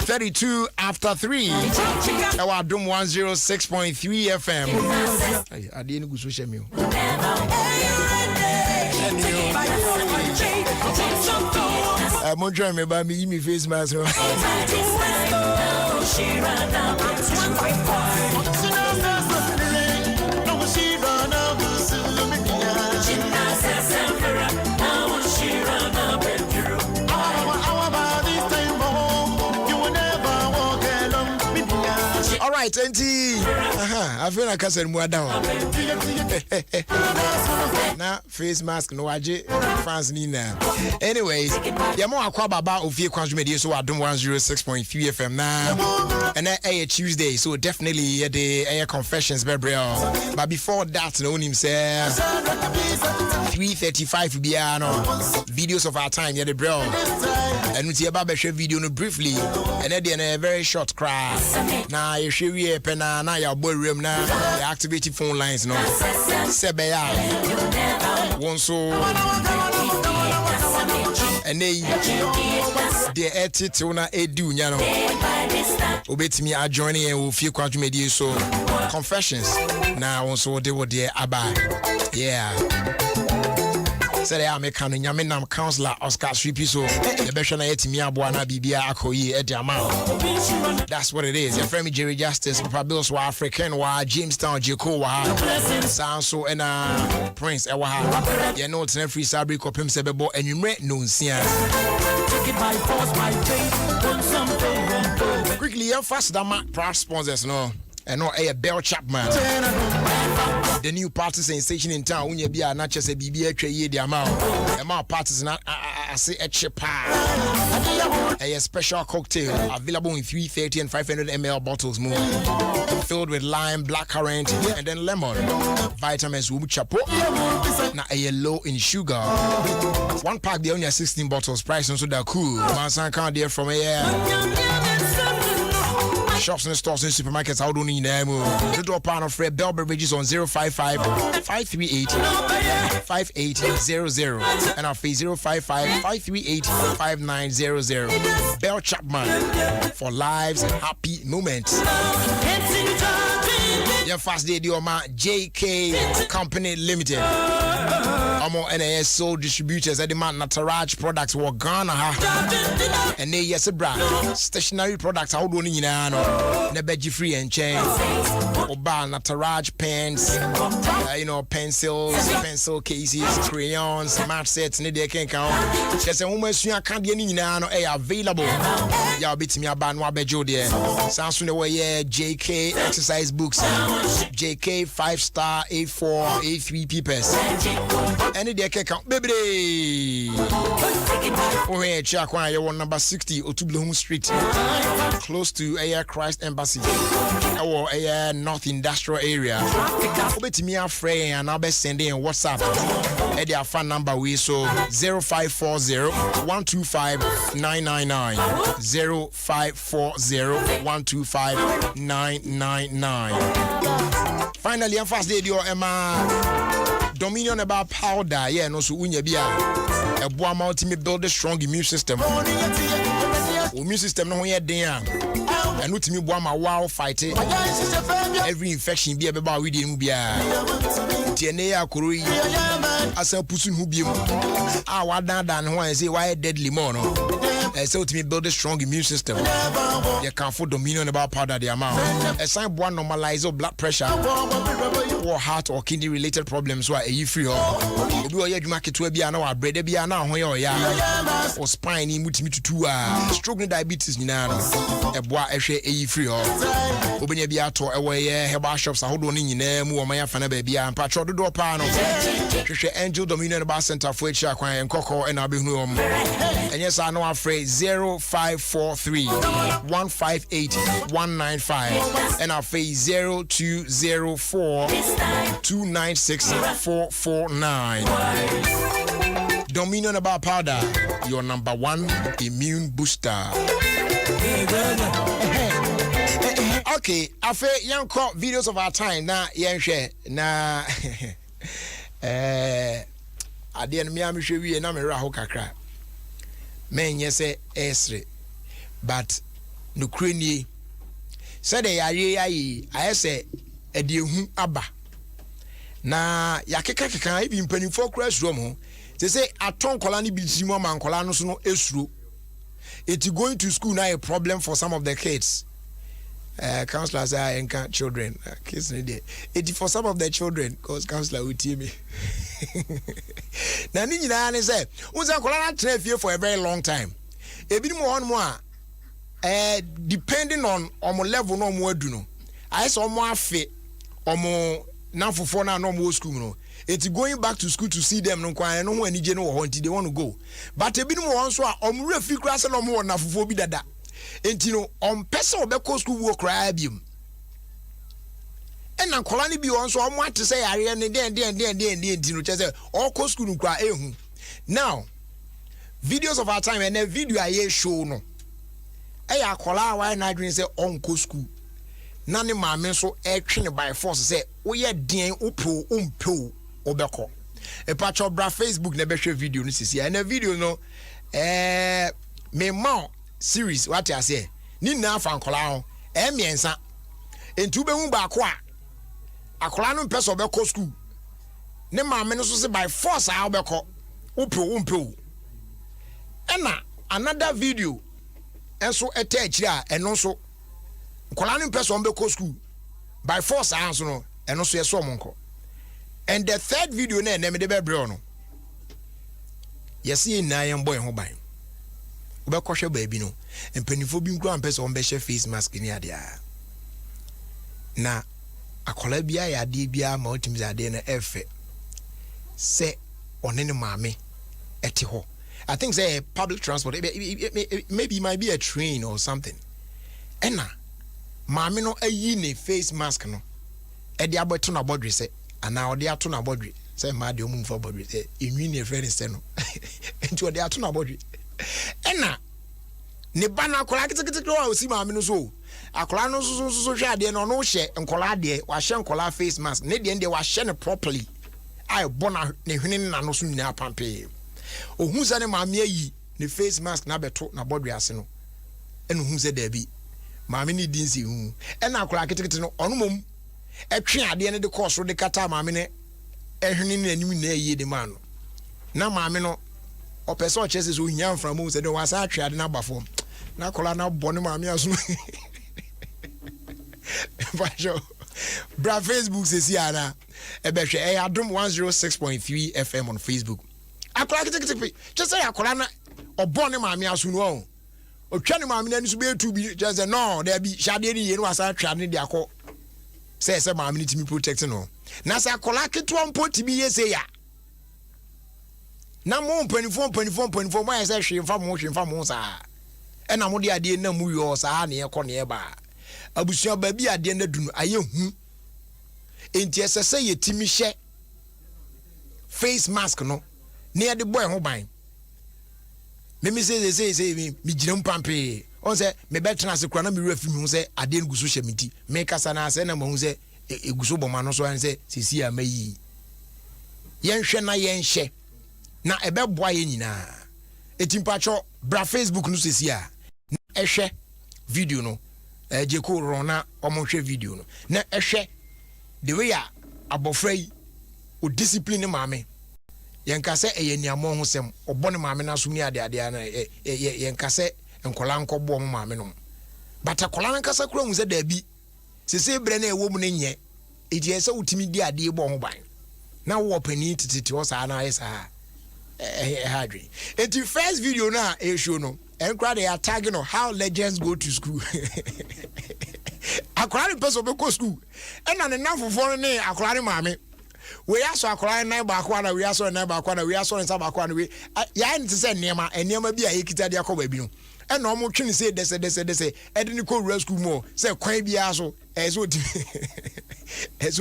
32 after 3. Our Adom 106.3 FM. I didn't go social media. I'm going to try me by me face mask. All right, Auntie. I feel like I said more down. Now, face mask, no AJ, fans need now. Anyways, yeah, more about Ofie Kwanso media, so Adom 106.3 FM now. And then Tuesday, so definitely the air confessions, but before that, no name says 3:35 videos of our time, yeah, the bro. And we see about the video no briefly, and then a very short cry. Now you show me a pen now your boy room now. The activated phone lines no. Sebeya. One so. And they the etituna edu nyano. Obetimi are joining and Ofie Kwanso media so confessions. Now also they were there aba. Yeah. Say I make an Yaminam counselor Oscar Sripiso, the Beshana Etimia Buana Bibia Akoyi Ediama. That's what it is. Your friend Jerry Justice, Papa Bills were African, were Jamestown, Jaco, Sanso, and Prince Ewa. You know, it's a free sabri copim sebebo, and you may know Sian. Quickly, you're fast than proud sponsors, no. And no a Bell Chapman. The new party sensation in town, when you be a not just a BBA tray, the amount parties not I say a chip a special cocktail available in 330 and 500 ml bottles more, filled with lime, blackcurrant, and then lemon. Vitamins will chapo. Now a low in sugar. One pack the only 16 bottles, price so that cool. Man, can't dear from a shops and stores and supermarkets. How do you need them? The door pan of Fred Bell beverages on 055-538-5800 and our fee 055-538-5900. Bell Chapman for lives, happy moments. Your fast day, deal, man. JK Company Limited. Amo NAS sole distributors at the man Nataraj products were Ghana and they yes a brand stationary products how do you know nebeji free and chain Oba Nataraj pens pencils, pencil cases, crayons, mat sets need they can count just a woman soon can't be any available ya bit me a ban wa bejo there sounds the way JK exercise books JK 5-star A4 A3 papers any day can count baby. Oh hey, check one you number 60 Otublehum Street, close to Air Christ Embassy, or Air North Industrial Area. Obet me a friend and I'll be sending WhatsApp. At their phone number we so 0540-125-999 0540-125-999. Finally, I'm fast day Emma. Dominion about powder, yeah, no so unya bia. A boa ultimate build a strong immune system. Immune system no here den. And ultimate boa ma wow fight it. Every infection be about we dey mu bia. DNA akuru asa pusun hu biem. Ah wa dan ho an say why deadly more no. So to me build a strong immune system. You can afford Dominion about powder the amount. A sign one normalize blood pressure or heart or kidney related problems why you free or you market to be an hour bread be an hour or spine in to 2 stroke diabetes ni na a boy a free or obenya be ato away herbal shops hold on in mu o my fan baby and patrol the door panel. Angel Dominion about center for each and cocoa and I'll be home. And yes, I know afraid 0543-158-195 and our face 0204-296-449. Dominion about powder, your number 1 immune booster. Okay, I feel young call videos of our time now. Yeah, share na. At the end, me am sure we na me raho kakra. Men yes esre, but no krenie said de yare ayi ayese ede ehu aba na yakeka ibi mpanifo kra suro mo they say aton kola ni bi timo man kola no so no esuro it going to school now a problem for some of the kids. Counselors say encourage children kids need it for some of the children because counselor will tell me na ni nyina ne say unza kola na trafie for a very long time e bi mo on mo depending on omo level no mo adu no I say omo afe omo na fofo na no mo school no it's going back to school to see them no kwan no ho anije no ho they want to go but e bi no won so a omo refi kra se no mo na fofo bi dada enti no on person obekọ school wo kra biem ena kola ni bi won so omo ate se yare ne den enti no che se okọ school no kra ehu now videos of our time and a video I show no eya kola why na dream say onko school na ne maame so etwe ne by force say wo ye den upo umpo obekọ e patcho bra Facebook na be hwe video no sisi and a video no me ma series what I say ni na fa nkola ho miensa entu be hu ba ko a akola no pese obekọ school ne maame no so say by force a obekọ upo umpo ena another video enso etachiri a eno so nkola no pese obekọ school by force a so no eno so yeso monko and the third video na me de bebre no yesi na yen boy ho ban obekọ hwe ba bi no empanifo bi nkura pese on be hwe face mask ni ade a na akola bia ya ade bia ma otimiza ade na efe se onene maame eti ho I think say public transport maybe it might be a train or something ena maame no ayi ne face mask no e de aboto na bodre se ana ode ato na bodre se ma de omumfo bodre se enwi ne friend se no enti ode ato na bodre ena ne bana akola kitikiti wa osi maame no so akola no so hwe ade no no hye nkola ade wa hye nkola face mask ne de wa hye ne properly ai bona ne hwene na no so nyina pampe ohun sa ne maame ayi ne face mask na beto na bodwe ase no enu hu se da bi maame ni din si hu ena akola kitikiti no ono mom etwe ade ne de course de kata maame ne ehwene ne anim na ayi de ma no na maame no o person chese so hia mfra mo se de wasa atwe ade na bafo na akola na bone maame aso Bajo bra Facebook sesi ana ebehwe Adom 106.3 FM on Facebook akola kitikiti just say akola na obone maame aso no o twa ne maame na ni so be tu bi just say no there be shade ni ye no asa twa ne de akọ say maame ni timi protect no na say akola keto mpo timi ye say ya na mo mpanifo mo ya say hwe mo sa e na mo de ade na mu yo sa na ye kọ na ye ba abusua ba bi ade na dunu aye hu enti esese ye timi hye face mask no na ye de boy ho ban me say me gire mpampe on say me betena se kura na me refi hu say ade nguso hye meti me kasa na say na ma hu say eguso boma no so an say sisi amayi yen hwe na yen hye na ebe boa ye nyina etimpacho bra Facebook no sisi a ehwe video no jeko rona omonhwe video no na ehwe the way a abofra yi o discipline maame yenka se eyaniamo ho sem obone maame na so ni ade na yenka se enkola nkobo mo maame no bata kola nkasa kura hu se da bi sese bre na ewo mu ne nye edi ese utimi di ade bo ho ban na wo pani tititi o sa na esa hadri eti first video na e show no enkra they are tagging on how legends go to school akwari person be go school ena ne nafofo ne akwari maame we aso akwari na ba akwa na we aso na ba akwa na we aso nsa ba akwa na we ya nti se nneema bi a yekita de akwa ba bi no ena omo twene se dese ede ni ko rural school mo se kwan bi aso so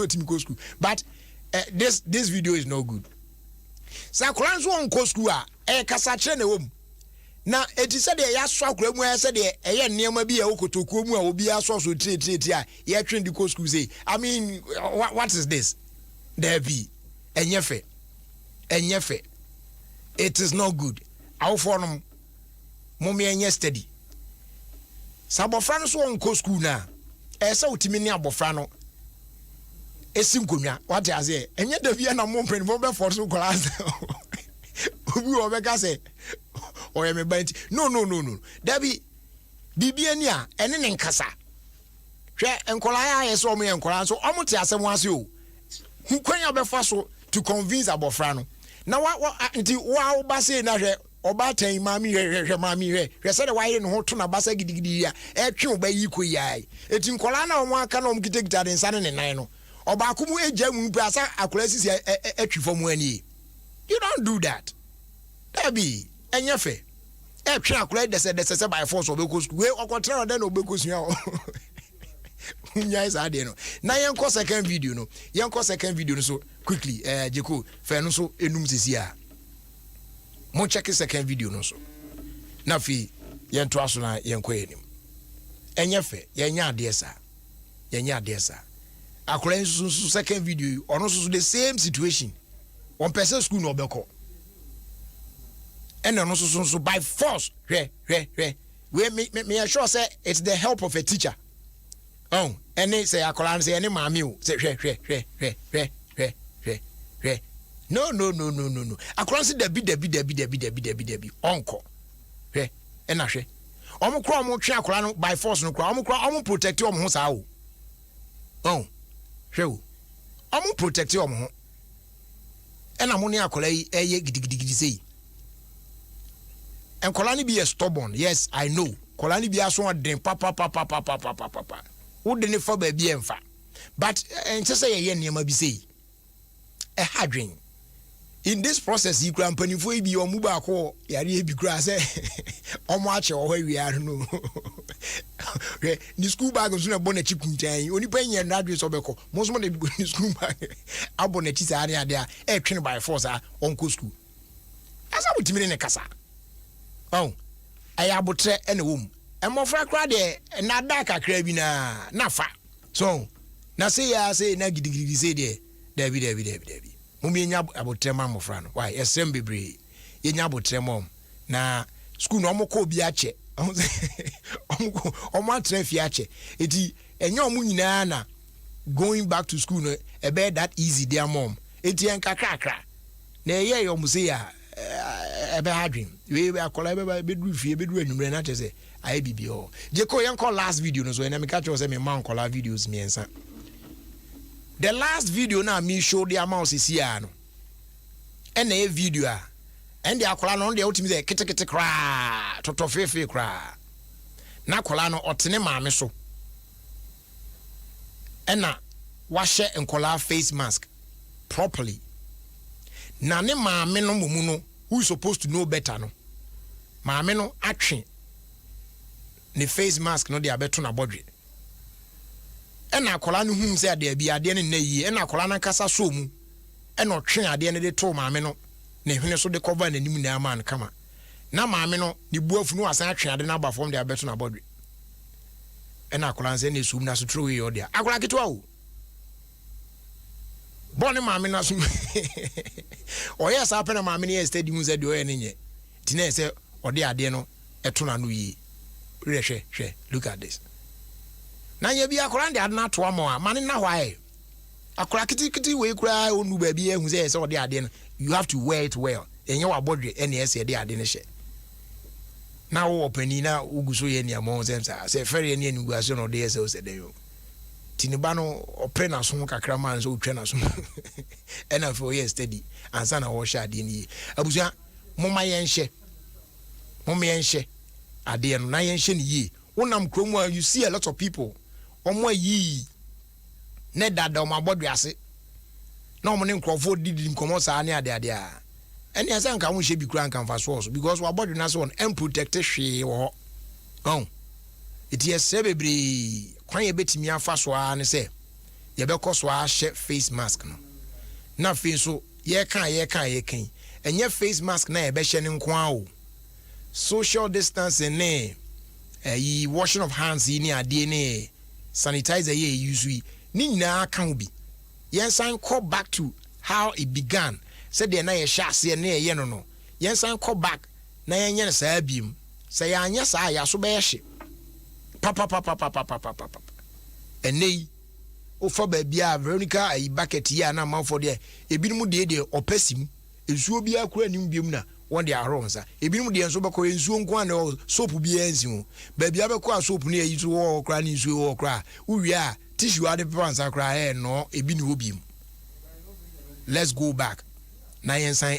timi go school but this video is no good sa akwari so on go school a kasa kire na wom na eti se de ya so akura mu se de eye nneema bi a okotokuo mu a obi aso so tire a ye twin di ko school say I mean what is this there be enyefe it is not good how for no mommy enye steady Sabofra no so onko school na. Esa utimi ni abofra no. Esim konwa. What you say? Enye da bia na mo mpani mo be force class. Obi o be ka say oye me banti. No. Dabi bibia ni a ene ne nkasa. Hwe enkola ya yeso omo enkola so omo te asem ase o. Kwanya be fa so to convince abofra no. Na wa nti wa ba say na hwe oba tan mami hwe mami hwe say de wa ye no ho to na basa gidigidi ya e twe oba yi ko yai eti nkola na omo aka na omo kitekita de nsa ne nan no oba akumu eja mu pe asa akola sisi atwi fom ani. You don't do that. That be enyefe e twe akola de by force obeko school we okotra de na obeko sua unya is ade no na yenko second video no so quickly jeko fe no so enum sisi a mo check second video no so na fi yento aso na yenko enim enyefe yenya ade sa akola so second video ono so the same situation one person school no obeko and ono so by force we me sure say it's the help of a teacher. Oh, any say akola say any mami o say hwe. No. Akola say debi onko. Hwe e na hwe. Omo kro omo twe akola no by force no kro omo protect omo ho sa o. Oh. Hwe o. Omo protect omo ho. E na mo ne akola yi eye gidigidi sei. Enkola ni be stubborn. Yes, I know. Kola ni be aso den papa. Who didn't for baby emfa. But and just say ye niam bi say a hadwin. In this process you can pany for be omu ba ko yare bi kura say omo ache o hwa wi are no. Ni school bag so na bona chi kuntan oni pa nya na adwe so beko mo so mo na school bag abona chi sa ade a e twene by force a onko school. Asa butimi ne kasa. Oh, ayabotre ene wom. Emofra kra de na da kakra bi na fa. So, na say na gidigidi say de David. Mumi nya abotre ma mofra no. Why esem bebre. Ye nya abotre mom. Na school no omko bi ache. Omo atre fi ache. Eti enye omu nyina na going back to school no e be that easy their mom. Eti en kakra. Na ye omu say ya ebe hadwin we akola be du fie be du anumre na tese aye bibio jeko yen call last video no so na me catch you say me man call videos me ensa the last video na me show the amount sisi a no e na e video a and the akola no de ultimate say kete kra toto fefe kra na akola no otene maame so e na wahye enkola face mask properly. Na ne maame no mumu no who is supposed to know better no. Maame no atwe ne face mask no de abeto na bodwe. E na akola no hum say ade bia ade ne nayi e na akola na kasa so mu. E na otwe ade ne de to maame no ne hwene so de cover na nim na man kama. Na maame no ne buafu no asan atwe ade na aba form de abeto na bodwe. E na akola nse ne sum na so tro yi ode. Akola kitwa o. Boni maame na so oya sa pena maame ne steady mu zedi oya nenye tina se ode ade no eto na no yi hwe look at this na ye bia akora de ade na to amo a mane na hwae akora kiti we kura onu ba bia hu se ode ade no you have to wear it well enye wa bodwe ene ese de ade ne hye na wo opani na uguso ye ne amo sensa se fere ne ni guaso no de ese o se de yo tiniba no opena so kakra man so twa na so ena for ye steady ansa na wo sha ade ni abusia moma yenhye ade no na yenhye ni yi wonam kromu a you see a lot of people omo yi ne dada o mabodwe ase na omo ne nkrofo didi nkomo sa ne ade a ene asa nka wo hye bi kura nka mfa so because wa bodwe na so on unprotect hwe wo ho it is sebebre kwan ye betimi afa so a ne se ye be koso a hye face mask no na fe so ye kan enye face mask na ye be hye ne nko a o social distancing ne yi washing of hands ni ade ne sanitizer ye use ni nyina kan bi yen san call back to how it began said de na ye hye ne ye no yen san call back na yen ye sa abiem say anya sa ya so be hye papa enei ofa ba bia Veronica ayi bucket ya na manfo de ebinom de opesim ensuo bia kura nim biom na won de aronsa ebinom de enso beko ensuo nko an soap bia ensi ba bia beko soap ne ayi so wo kura ni ensuo wo kura uwie a tissue ade pansa kura no ebi ni obiem. Let's go back na yensan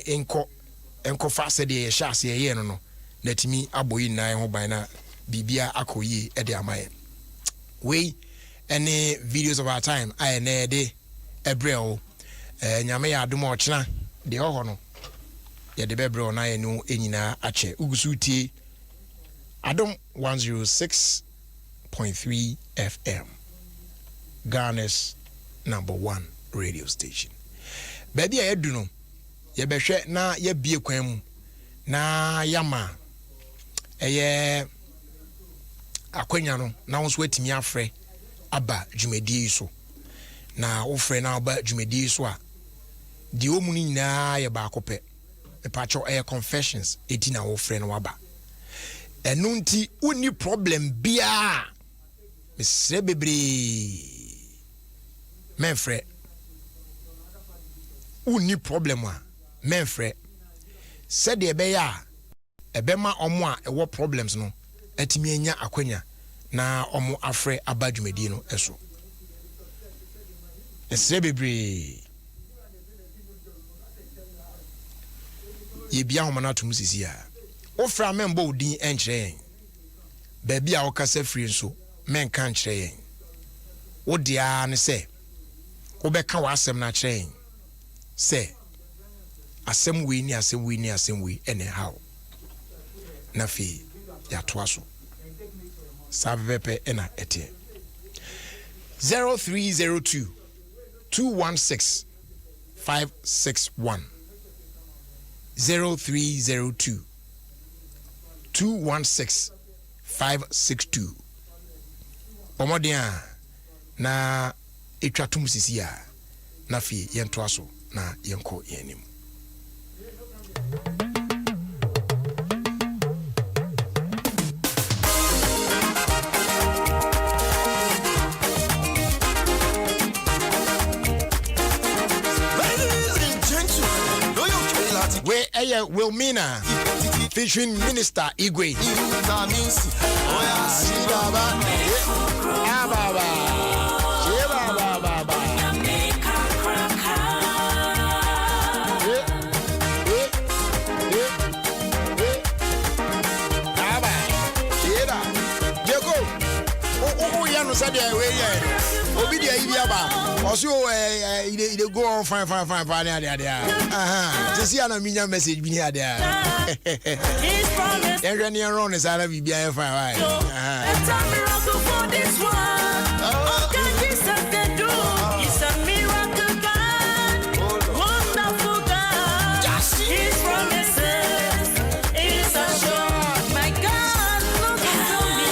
enko fa se de ye sha se ye no na timi aboyi nan ho ban na bibia akoyi e de amaye we any videos of our time I na de ebrel nyame ya adom ochena de ho no ye de bebrel na ye no enyina ache ugusu tie Adom 106.3 FM Ghana's #1 radio station. Baby a yedu no ye behwe na ye bie kwan mu na yama eye akwanya no na wonso atimi afre aba dwumadi so na wo frɛ na aba dwumadi so a di omu ni nyina ye ba akopɛ epacho confessions eti na wo frɛ no waba enu nti uni problem bia mesre bebre menfrɛ uni problem a menfrɛ said de be ya ebema omo a ewo problems no atimi anya akwanya na omo afrɛ aba dwumadi no eso esre bebre ye bia ho na tum sisi a ofra membo odin enkyerɛ yen ba bia wo kasa free nso men kan kyerɛ yen wo dia ne sɛ wo bɛka wa asɛm na kyerɛ yen sɛ asɛm we ni asɛm we ni asɛm we ene how na fi ya toa so sabepe ena etie 0302 216 561 0302 216 562 omodia na etwatum sisi a na fi yentoa so na yenko yenim. We Wilmina featuring Minister Igwe. Also, they go on fine, see a message be here there. And around is out of BBI fine. It's a miracle God, wonderful God. His promises is a sure. My God, look at me.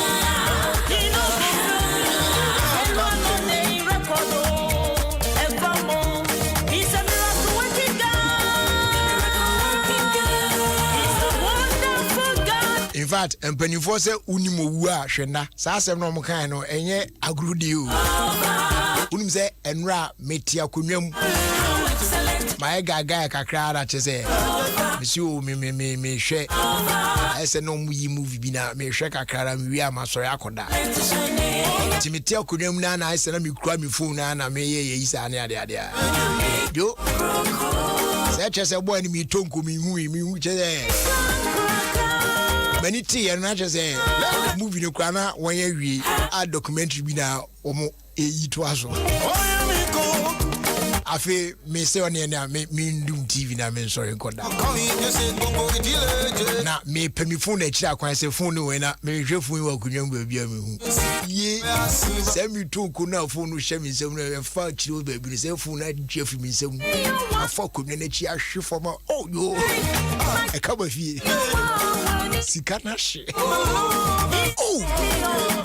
He knows me. He's a miracle working God. In fact, and when you force unimo wa shenda, Sassam no Mokano, and ye agrudi you. Unim say, and ra metia kunyum. My gaga crowd, I say, Monsieur, me shake. I said, no, we movie bina, me shake a car and we are my sorry. Timitia kunyum na I said, me cry me phone and I may is an idea. Do such as a boy me tongue me who many tea and not just a movie no crana when you a documentary be now almost it was. I feel me say on the me do TV na me sorry koda. Na me pe me phone e kira kwan say phone we na me hwe phone wa kunyam ba bia me hu. Ye say me to ko na phone hwe me nsem na fa kiri ba bi say phone na hwe fi me nsem. Afa kunyam na chi ahwe for ma oh yo. E ka ba fie. Sika na hwe. Oh.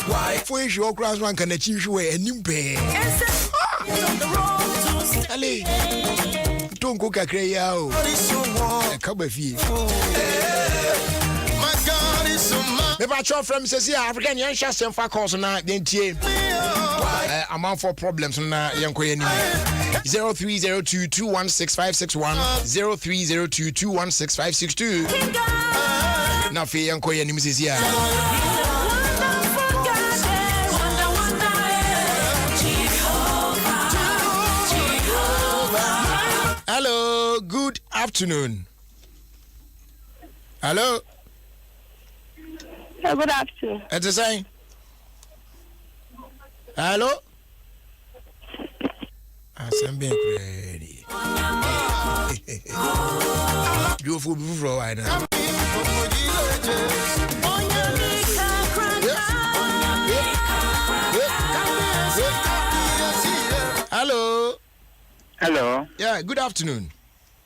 Why for you cross one can achieve we enim pe. Ale tonko kakre ya o. E ka ba fie. My God is so Me ba cho from says here African yan sha sem fa calls na dentie. Amount for problems na yanko yanim. 0302216561 0302216562. Na fe yanko yanim says here. Hello, good afternoon. Hello. Good afternoon. It's the same. Hello. I'm being ready. You fool before I know. Hello. Hello. Yeah, good afternoon.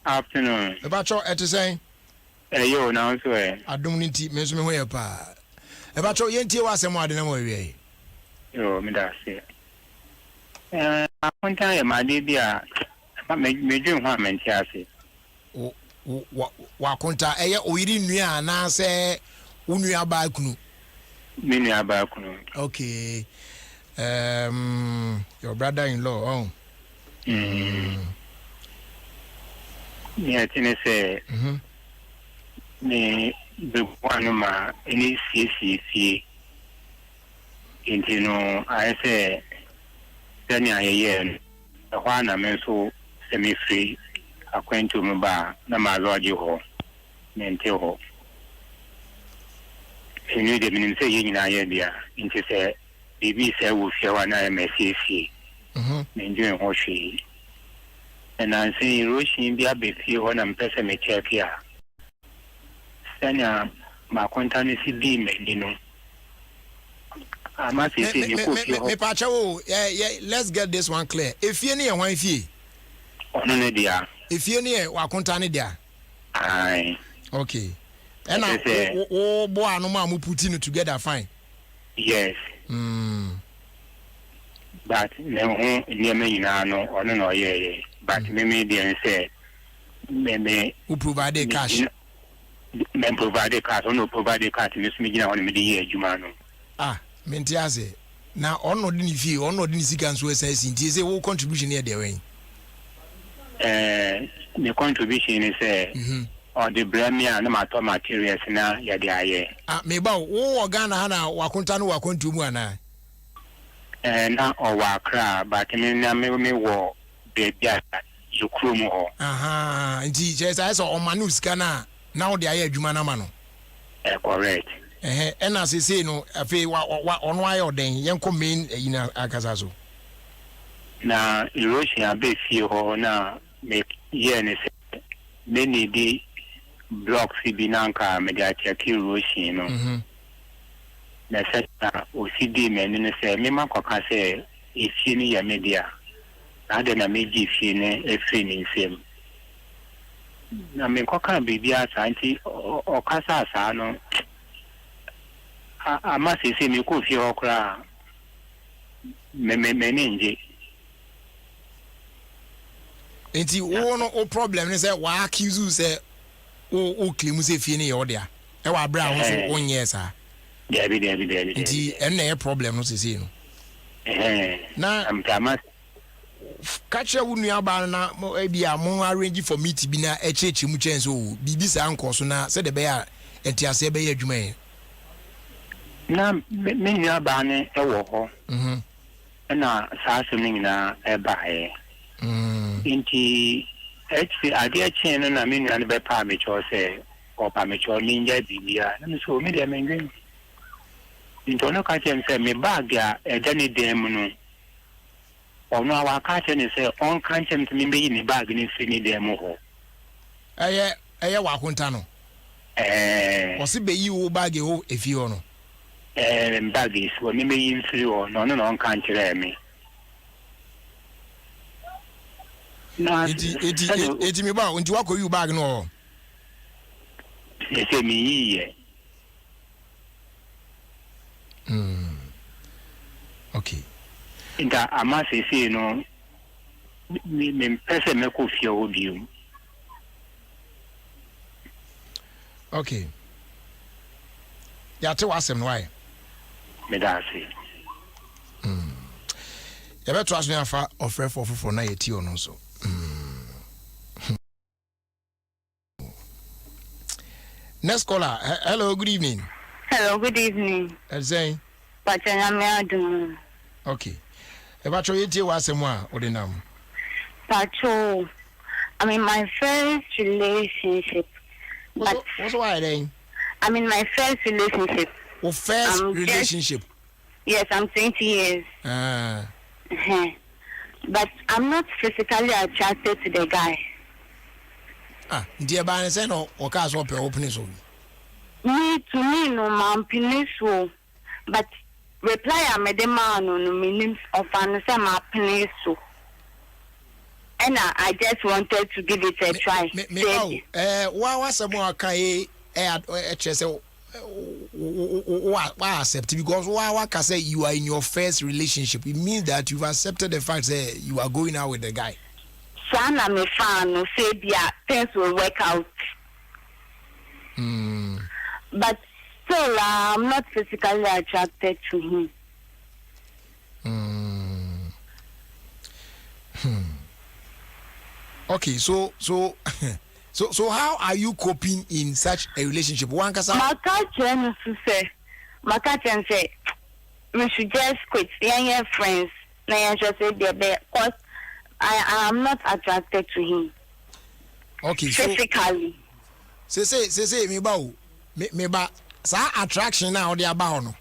Afternoon. About your at the same. Yo, now so Adom need to mention me where pa. About your yenti was some more than way. Yo, me da say. I want to my idea. Me do want me tiase. Wa konta eye oyiri nua na se unua ba kunu. Me nua ba kunu. Okay. Your brother-in-law, oh. Yeah, I say. Me the one ma any CCC. Intino, I say. Then I hear the one I'm so semi-free. Acquaint to me ba na ma lodge ho. Mente ho. She knew the meaning say in idea. Into say. Bibi say we fear one MSCC. Enjoying what she. And I say Russian be a bit few when I'm pressing me check here. Sanya my content is you know. I must say me pacho, yeah, let's get this one clear. If you near one fee. Oh no dear. If you near wa contani there. Aye. Okay. And I oh boy no ma mu putting it together fine. Yes. But no near me now no or no yeah. But me dey say me who provide cash. Me provide cash or no provide cash me me gina on me dey adwuma no. Ah, mentiase. Na ono di ni fie, ono di ni sika nso essence nti say wo contribution here there when. The contribution is or the bremia na matter materials na ya dey aye. Ah, me ba wo Ghana ha na wakonta no wakontu mu ana. Na o wakra but me na me wo baby you krom ho. Aha, nti je say so o manu sika na wo dey aye adwuma na ma no. Correct. Ena say no afi wa ono aye oden yenko main ina akasa so. Na erosion be fie ho na me ye ne say me need the blocks bi nanka me dey check erosion no. Na seta OCD me ne say me makoka say ifie ni ya media. Na de na meji fie ne efri ni nsem. Na me koka bibi asa anti o kasa asa no. Ama say me ko fie okra. Me nje. Enti wo no o problem ne say wa accuse say o claim say fie ne ye odia. E wa bra ho so onye sa. Debi. Nti enne problem no say no. Na am tama catch you nua ba na e bia mo arrange for meet bi na e cheche mu chen so bibi sa anko so na say de be ya entiase be ya adwuma e. Na me nua ba ne e wo ho. Na sa so ni na e ba e. Inti ade chen na me nua ne be pa me cho say o pa me cho ninja bibia na me so me de me ngwen. Intono ka chen say me bag ya e dani dem no. Ono awa ka chen say on kan chen me be ni bag ni fi ni dem ho. Eye wa konta no. O si be yi wo bag ho efi ho no. Bag is wo me yi fi ho no on kan kire me. Na eti me ba nti wa ko yi bag no. Ese mi yi. Okay. Inda ama se no me pese me ko fie obi. Okay. Ya te wasem no why? Medasi. Ya beto aso ya fa offer for na yeti ono so. Next caller. Hello, good evening. Hello, good evening. Saying. Adom. Okay. Ebacho yeti wasem wa odinam. Pacho, I'm in my first relationship. But what's why then? I'm in my first relationship. Oh, first relationship? Yes, I'm 20 years. But I'm not physically attracted to the guy. Dear Barnes, no, or cars opening so. Me, no, man, penis. But reply, I made a man on the meaning of an penis. And I just wanted to give it a try. Why was some more Kai why accept? Because why can say you are in your first relationship? It means that you've accepted the fact that you are going out with the guy. Son, I'm a fan who said, yeah, things will work out. But still, I'm not physically attracted to him. Okay, so how are you coping in such a relationship? One kasa. Makachen say we should just quit. Yeah, friends. I just say because I am not attracted to him. Okay, physically. Say me ba sa attraction na odi aba no.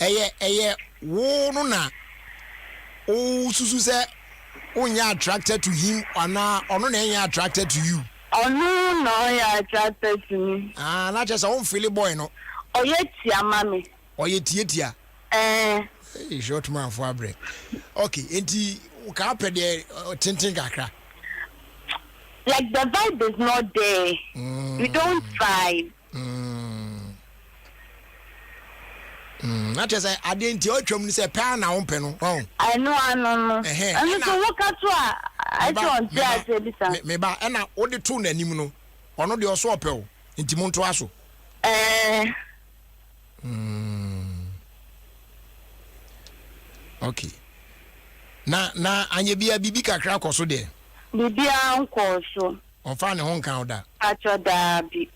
Eye wo no na o susu say onya attracted to him or na ono na enya attracted to you. Oh no, you're attracted to me. Not just a Philly boy, no. Oh, yet, mammy. Oh, yet, Hey, short man for a break. Okay, enti carpe de tinting kakra. Like the vibe is not there. We don't vibe. Not just I didn't tell you say pan na umpe no. I know. And so what I don't say me ba na odi tu na nim no. Ono de oso opel. Nti mo nto aso. Okay. Na anye bia bibi kakra koso de. Bibi an koso. On fa ne hon kan oda. Acho da bi.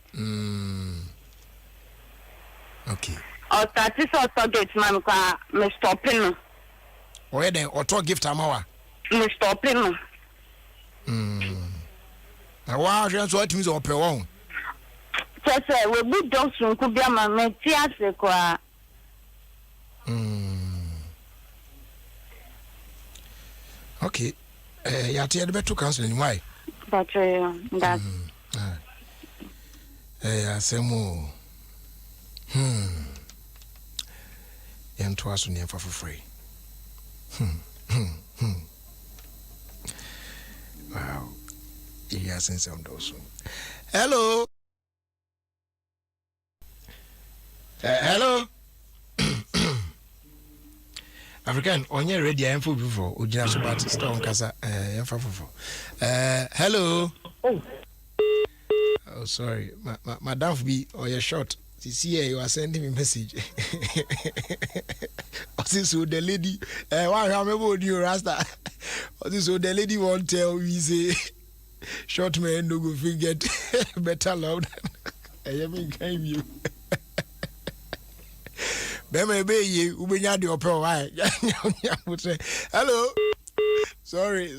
Okay. O tati so to get man kwa me stopping. O ye den auto gift amawa. Me stopping. Na wa hwe so atimi so opɛ won. Sese we bu doctor ku bia ma me ti ase kwa. Okay. Ya te de beto counseling why? But that asemo. Yanto aso ne fa for free. Wow. Yeah, since I'm also. Hello. Hello. African, on your ready, I am for before. Ujina so bad stone casa. Hello. Oh, sorry. Madam be or your short. See, you are sending me message. So the lady, why am I you Rasta? So the lady won't tell me say short man no go get better loud. I am kind you. Bema be ye ubenya de opel why? Hello. Sorry.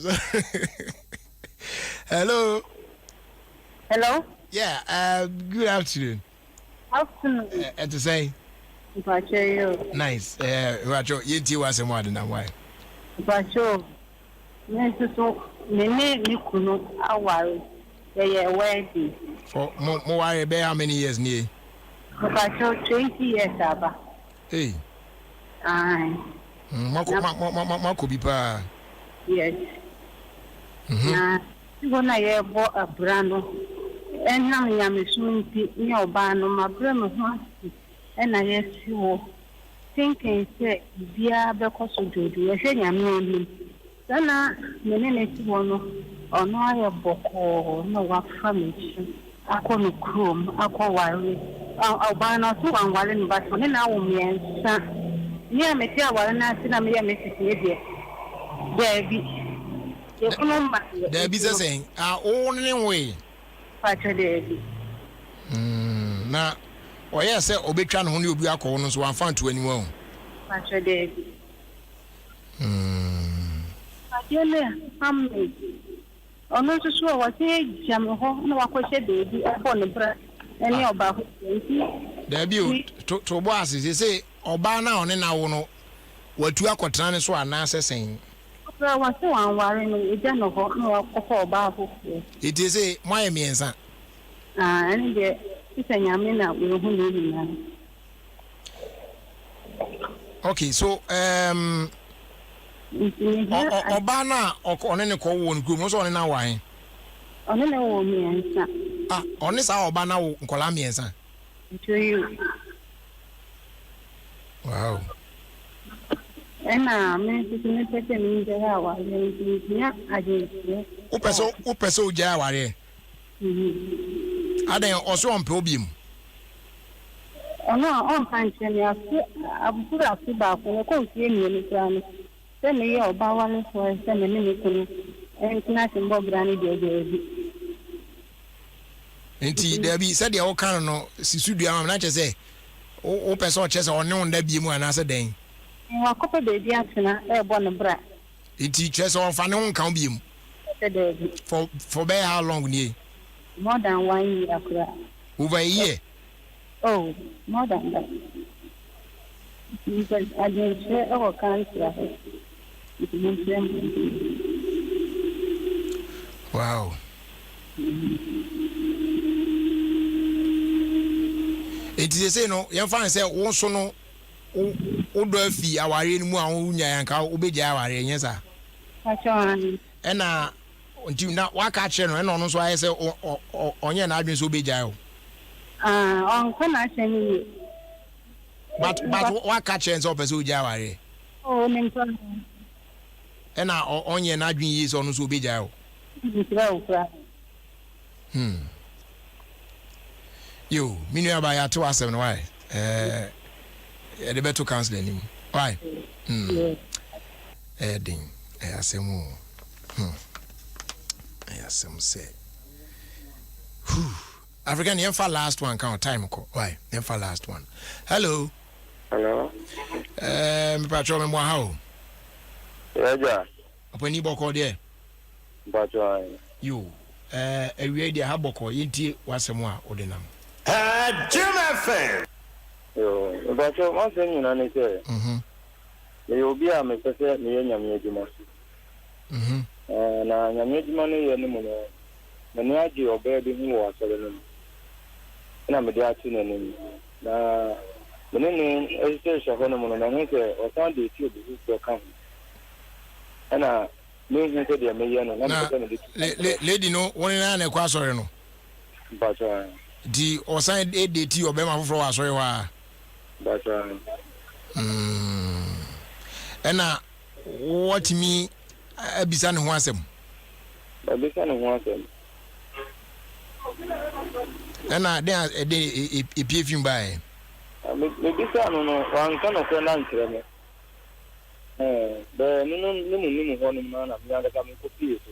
Hello. Hello. Yeah. Good afternoon. Afternoon. To say. Pacho. Nice. Pacho. Yeti was more than why. Pacho. So many kuno awari. They are wedding. For more how many years near? Pacho 20 years aba. Hey. Aye. Mako bi pa. Yes. Na gonna ye bo abrano. Enam nyamesunti ni oba no mabre me ho ena yesi wo. Thinking say bia be koso dodo ye hwe nyame oni. Sana menene ti wo no ono aye boko no wa family akọ no krom akọ ware ọbano so wanware no ba so ne na wo miensa ni ameti aware na ati na me ya mesisi de Debi. Ye kuno ma. Debi say only way. Pacha Debi. Na oye say obetwa no ho ne obi akọ no so amfa to animu. Pacha Debi. Ajele amme. Ono so wa se jam ho na wa ko she Debi abo ne bra. Eni oba ho nti. Debi to bo asese say oba na one na wo no watu akọtena ne so anase sen. Wa se wanware no eja no ho na wa ko oba ho. It is a my miensa. Eni de isanyame na wo hu ne ni. Okay, so oba na one ne ko wo nku mo so one na wan. One na wo miensa. One sa oba na wo nkola miensa. Ntoyu. Wow. Ena me tini pete mi je ha wa le nya aje. O peso o ja ware. Adan oso on pe obiem. Ono on panche ni abukura afi ba ko ko tie mi ni plan. Se me ye oba wale so se me ni kunu. Entina simbo grani de. Enti Debi said the o kan no sisudu am na che se o peso che se one on da biemu anase den. Wa kope bebi atena e bo no bra. Enti che se on fa ne ho kan biemu. For by how long ni? More than 1 year akura. Over a year. Oh, more than that. Because I didn't share our country. Wow. It is say no, you find say won so no o do afi aware ni mu a wo nya yanka wo beja aware yen sa. E na nti na waka kire no e no no so aye say onye na adwen so beja o. On kana cheni. But waka kire so person beja aware. Oh, menton. E na onye na adwen yi so no so beja o. Yo, minu aba ya to asem no why? E de beto counseling ni. Why? Din. Asem asem say. African yemfa last one count time ko. Why? Yemfa last one. Hello. Hello. Me patrol me mo ha o. Yeah. Apani boko there. Patrol. Yo. Ewie dia ha boko yintie wasem a odinam. Jim FM. Yo, patrol one thing you know ni say. Me obi a me pese me nyame adwuma. Na nyame adwuma no ye ni mo no. Na ni agi oba bi hu wo asore no. Na me dia atu na ni. Na me ni ese shaho no mo na hu se o san de ti obi so kan. Na me hu se de me ye no na me pese me lady no woni na kwa asore no. Patrol. Di o san e de ti oba ma foforo asore wa. Patrol. Ena what me abisa ne ho asem. Abisa ne ho asem. Ena de epie fim bae. Me bisa no wan kan ko na ntre me. Be no ho no na me anga ka me ko pie so.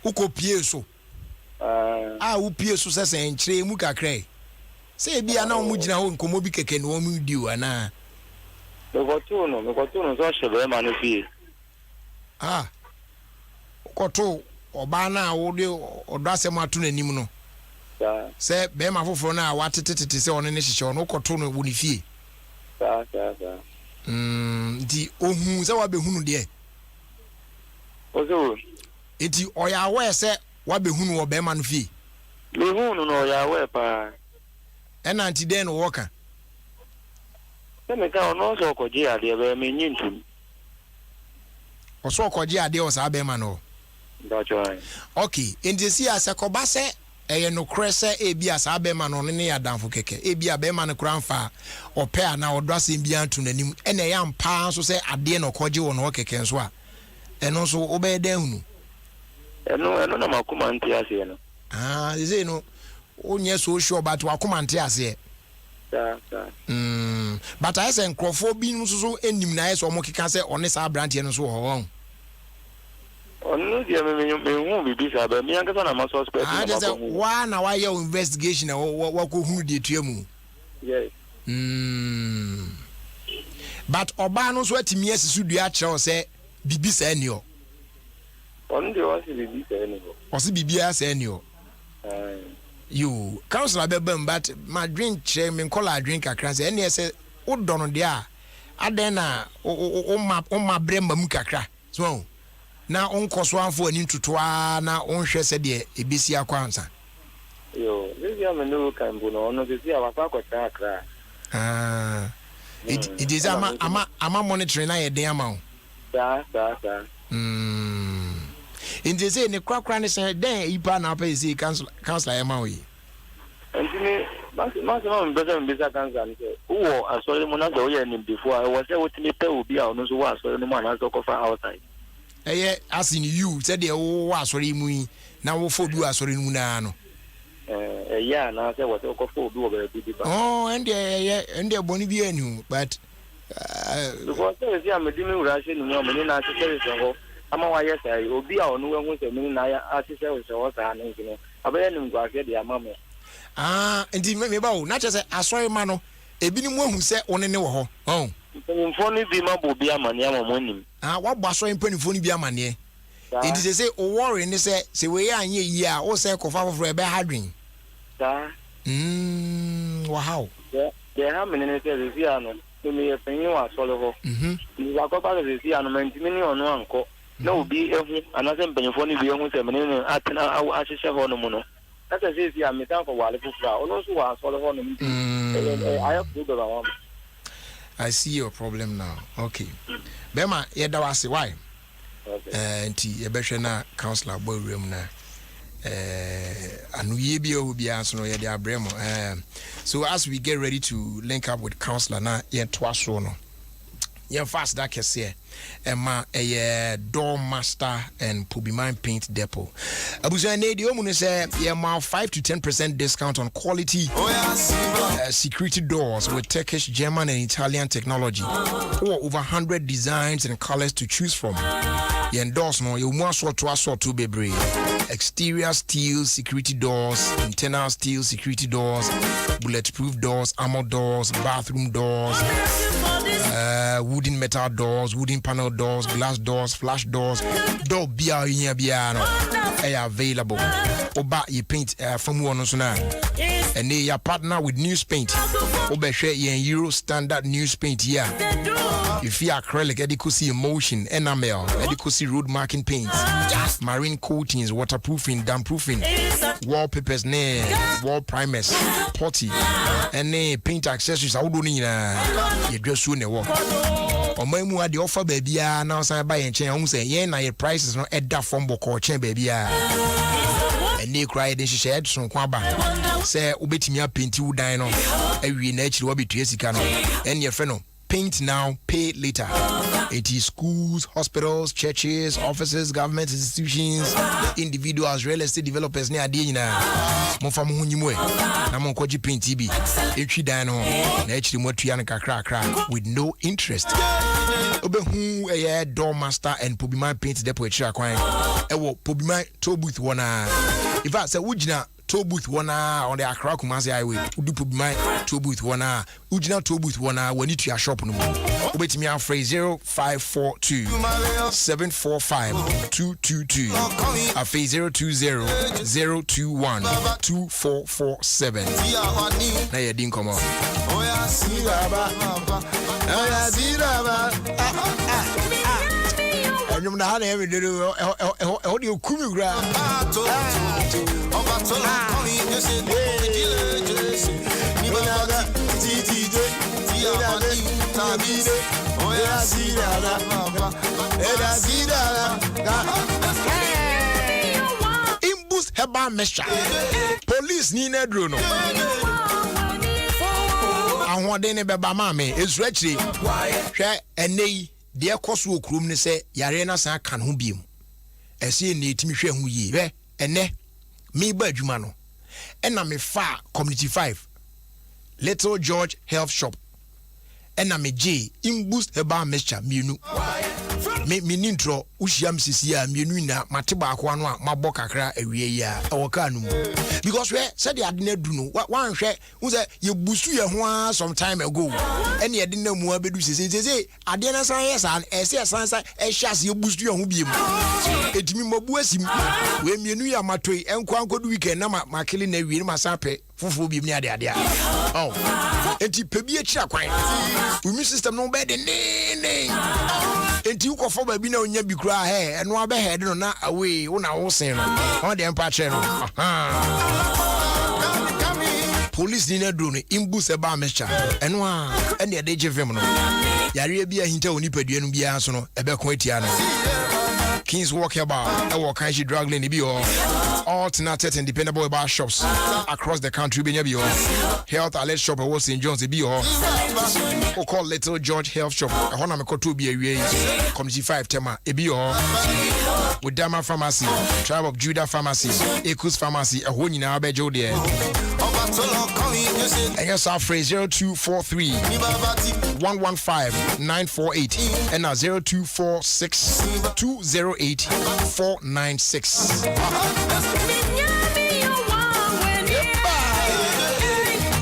Uko pie so. U pie so se nkyere mu kakrai. Se bia na omu gina ho nkomo bi keke no mu di o ana. Me ko tu no so shebe ma no pie. Koto oba na wo de odo asem atu nanim no. Se be ma foforo na watetete se one ne hihye no koto no wo ni fie. Di ohun se wa be hunu de. Ozo. Eti oya we se wa be hunu wo be ma no fie. Me hunu no ya we pa. Ena anti den wo ka. Se me ka ono so ko ji ade be me nyintum. Oso ko ji ade o sa be ma no. Okay, enti si asekoba se eye no krese ebi asa be ma no ne ya danfo keke ebi a be ma no kranfa ope ana odo asem bi antu nanim ene ya mpa so se ade no koje wo no keke nso a eno so obe dan hunu eno na makuma nti ase no ze no onye so sure but wakuma nti ase But I say nkrofo bi no so enim na yeso mo keka say one sa brand no so ho onu dia me hu bibi sa ba mi anka na ma suspect na just why na why your investigation wa ko hu de tuamu yes but oba no so atimi asisu dua kire say bibi sa ani o onu dia wasi bibi sa ani o o si bibi sa ani o you counselor bebem but my drink che me call drink akra say any say wo dono de a aden na o ma brema mu kakra so na onkoso anfo ani tutoa na onhwe se de ebesi akwansa yo this year me no kan bu no no this year wa kwa akra it is ama monitoring na ye den ama o sa in the say ne kwakra ne say den ipa na pa say counselor ema o yi entini mas no mbeza cancer ni say wo asori mo na do ye ni before I was say what me pay obi a no so wo asori no mo na so go for outside as in you said the wo asori mu yi na wo fo du asori mu na no yeah na say what go for obi wo be bi oh and boni bi anu but because say am di me ura she ni mo me na say say so ama wa yes ai obi a onu hu say me na ya asise wo so sa na nkino abaye ni ngwa ke de ama me ndi me ba o na che say asori ma no ebi ni mu hu say one ne wo ho oh mfoni bi ma bo bi amane ama mo nim wa bo asori mpanifoni bi amane ndi say o worry ni say we ya anye yi a o say kofa foforo e be hadwin wow yeah ha me ne say zi ano me ye penyi wa solo ho ni wa ko ba zi ano menti me ni onu anko na obi ehu anase mpanifoni bi ehu say me ne atena ahihye ho no mu no that is zi am tan ko wale fufura ono so wa solo ho no menti I have to do that. I see your problem now. Okay. Bema yeda wase why? Okay. Nti yebehwe na counselor boy room na anu ye bi o bia so no yede abremo. So as we get ready to link up with counselor na ye twaso no. Ye fast that kese Emma door master and Pubiman paint depot. Abuja ne di omu ne say ye ma 5 to 10% discount on quality security doors with Turkish, German and Italian technology. Or over 100 designs and colors to choose from. Ye endorse no you mu aso to bebre. Exterior steel security doors, internal steel security doors, bulletproof doors, armor doors, bathroom doors, wooden metal doors, wooden panel doors, glass doors, flash doors, door bia no available. Oba ye paint from one so na. And they are partner with News Paint. Oba share ye Euro standard News Paint here. If you acrylic, edicosi emulsion, enamel, edicosi road marking paints, marine coatings, waterproofing, dampproofing, wallpapers, wall primers, potty, and paint accessories. I would need you just soon walk. Or my mu the offer baby now say buy and change say yeah na your prices no at that form book or change baby and they cry then she said so kwaba say ubetimi paint you die no ewie na actually what be sika no and your friend no paint now pay later. It is schools, hospitals, churches, offices, government institutions, individuals, real estate developers ne ade nyina mo fa mo hunyimwe na mo kwaji paint bi etwi dan no na actually mo tua no kakra with no interest. Obehu door master and Pubiman paint depot etwa kwan ewo Pubiman toll booth wona in fact say wugina toll booth wona on the Accra Kumasi highway udu Pubiman toll booth wona ugina toll booth wona wani to your shop no obetimi afre 0542 745 222 afi 020 021 2447 na ye din komo oya siraba anyum na ha na every day e de okumi gra imbus heba mesha police ni na dro no ahode ne beba ma me esu akire hwe enei de ekoso okrum ni se yare na san kan ho biem ese ne etimi hwe ho yi hwe ene me ba adwuma no ena me fa community 5 Little George Health Shop. Ena me J in boost herbal mixture mienu. Me nintro ushiam sisia mienu na mateba akwa no a mabɔ kakra awie ya awoka no because we said the adina du no wan hwɛ wo say ye busu ye ho some time ago ene ye de na mu abedu sese ade na san yes an ese san ehwas ye busu ye ho biem etimi mabu asim we mienu ya matoi enko ankodu weekend na makele na wie ma sape fufu biem ni ade oh enti pebi e kira kwan immune system no be de ne enti uko for ba bi na onya bi kura he eno abe head no na away wo na wo sen no on de empa che no police ni na do no imbus e ba mecha eno a ene de gevem no yare bi ahinta oni padua no bia so no ebe ko atia no Kings walk about our kanji drug lane bi alternative and dependable bar shops across the country bi health alert shop was in Jones bi o call Little George Health Shop e na me koto bi awie community 5 tema e bi with Dama Pharmacy, Tribe of Judah Pharmacy, Ekus Pharmacy e ho nyina abejo de and yes, our phrase 0243 115 948 and now 0246 208 496.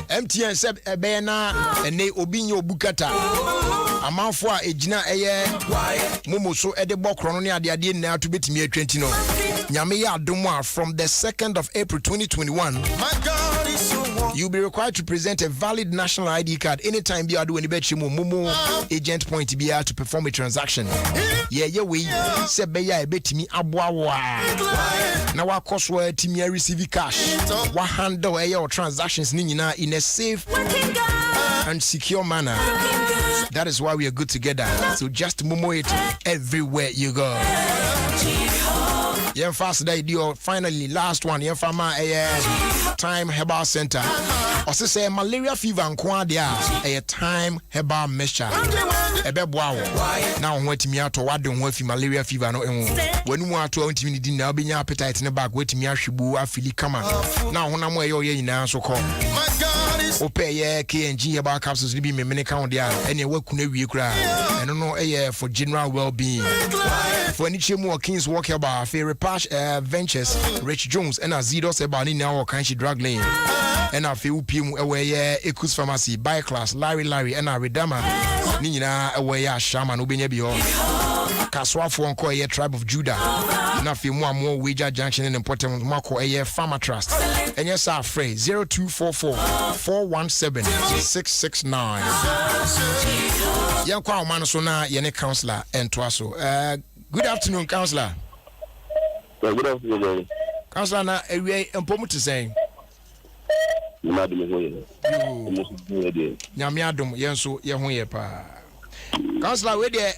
MTN seb ebena ene obinyo bukata amanfo a ejina eye momo so ede bokro no ne ade na to betimi atwanti no nyame ya adom a from the 2nd of April 2021 you'll be required to present a valid national ID card anytime you are doing momo agent point be to perform a transaction we se be ya betimi aboawa na wa koswa timi receive cash wa handle your transactions ni nyina in a safe and secure manner. That is why we are good together. So just momo it everywhere you go. Yeah, fast day deal. Finally, last one. Yeah, farmer Time Herbal Center. Also say malaria fever and quadia a Time Herbal Mixture. Ebe boawo. Now wait me out to what don't want malaria fever no when you want to intimidate now be your appetite in the back wait me ashibu afili kama. Now when I'm where you now so call. Ope ye KNG herbal capsules be me many count there any work kuna wie kra. I don't know for general well-being. For any chemo Kings walk about fair Pash Ventures, Rich Jones, and Azidos about in our country drug lane. And our few PM away, Ekus Pharmacy, By Class, Larry, and our Redama, Nina away, Shaman, Ubinyabio, Kaswa for Uncle, Tribe of Judah, and a few more Wager Junction and important Marco, a Pharma Trust. And yes, our phrase 0244 417 669. Young Kwa Manasona, Yene Counselor, and Twaso. Good afternoon, Counselor. Good afternoon. Counselor, na ewe empomu to saying. Nyame adom yenso ye ho ye pa. Counselor, we dey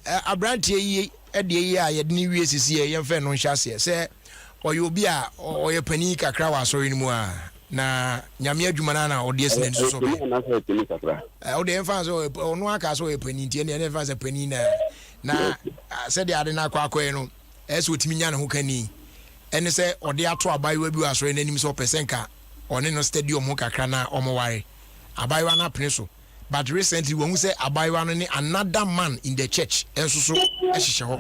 abrantie yi e de yi a ye de ni wie sisi ye mfa no nhase se oye obi a oye pani kakra wa sori ni mu a na nyame adwuma na ode esene nso so. Ode mfa so ono aka so oye pani tie ne mfa so pani na said the adena kwakwe no eso otimi nya ne ho kani ene se ode ato abayewa bi asore nanim so pesenka one no stadium ho kakra na omoware abayewa na pene so but recently when we say abayewa no ne another man in the church enso so ehihye ho